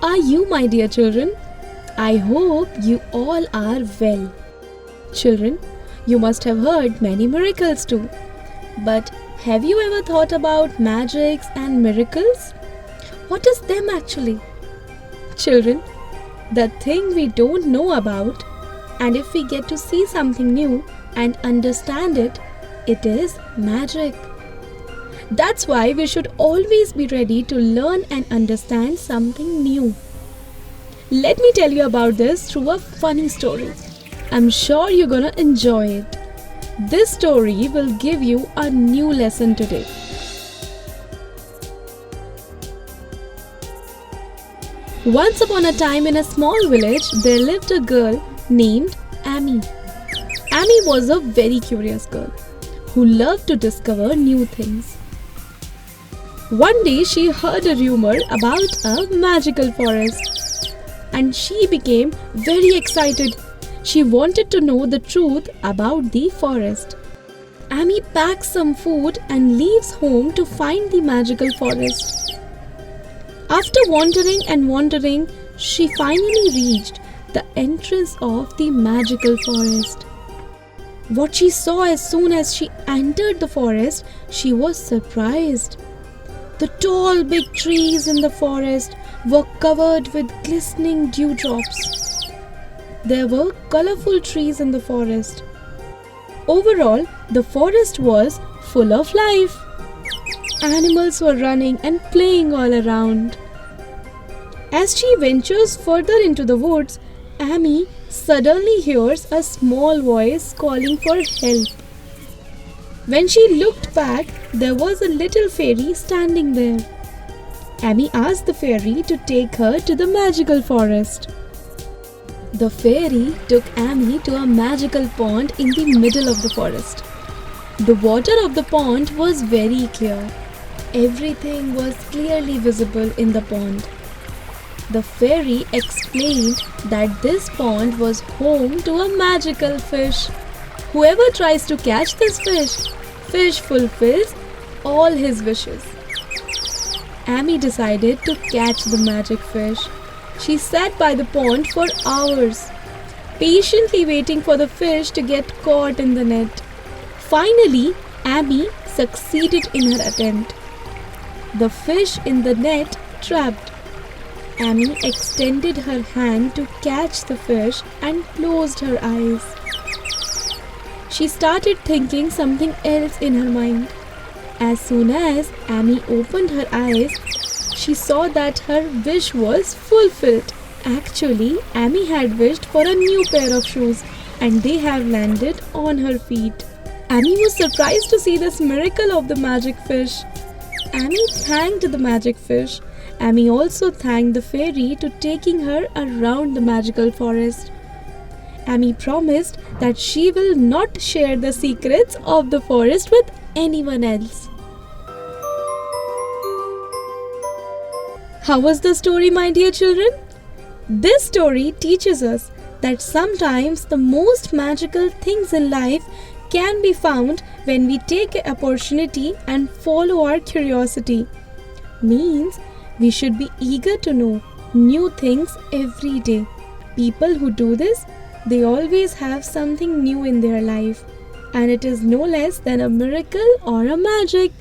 are you, my dear children? I hope you all are well. Children, you must have heard many miracles too. But have you ever thought about magics and miracles? What is them actually? Children, the thing we don't know about, and if we get to see something new and understand it, it is magic. That's why we should always be ready to learn and understand something new. Let me tell you about this through a funny story. I'm sure you're gonna enjoy it. This story will give you a new lesson today. Once upon a time in a small village, there lived a girl named Amy. Amy was a very curious girl who loved to discover new things. One day she heard a rumor about a magical forest and she became very excited. She wanted to know the truth about the forest. Amy packs some food and leaves home to find the magical forest. After wandering and wandering, she finally reached the entrance of the magical forest. What she saw as soon as she entered the forest, she was surprised. The tall big trees in the forest were covered with glistening dewdrops. There were colorful trees in the forest. Overall, the forest was full of life. Animals were running and playing all around. As she ventures further into the woods, Amy suddenly hears a small voice calling for help. When she looked back, there was a little fairy standing there. Amy asked the fairy to take her to the magical forest. The fairy took Amy to a magical pond in the middle of the forest. The water of the pond was very clear. Everything was clearly visible in the pond. The fairy explained that this pond was home to a magical fish. Whoever tries to catch this fish fulfills all his wishes. Amy decided to catch the magic fish. She sat by the pond for hours, patiently waiting for the fish to get caught in the net. Finally, Amy succeeded in her attempt. The fish in the net trapped. Amy extended her hand to catch the fish and closed her eyes. She started thinking something else in her mind. As soon as Amy opened her eyes, she saw that her wish was fulfilled. Actually, Amy had wished for a new pair of shoes and they have landed on her feet. Amy was surprised to see this miracle of the magic fish. Amy thanked the magic fish. Amy also thanked the fairy to taking her around the magical forest. Amy promised that she will not share the secrets of the forest with anyone else. How was the story, my dear children? This story teaches us that sometimes the most magical things in life can be found when we take an opportunity and follow our curiosity. Means we should be eager to know new things every day. People who do this, they always have something new in their life, and it is no less than a miracle or a magic.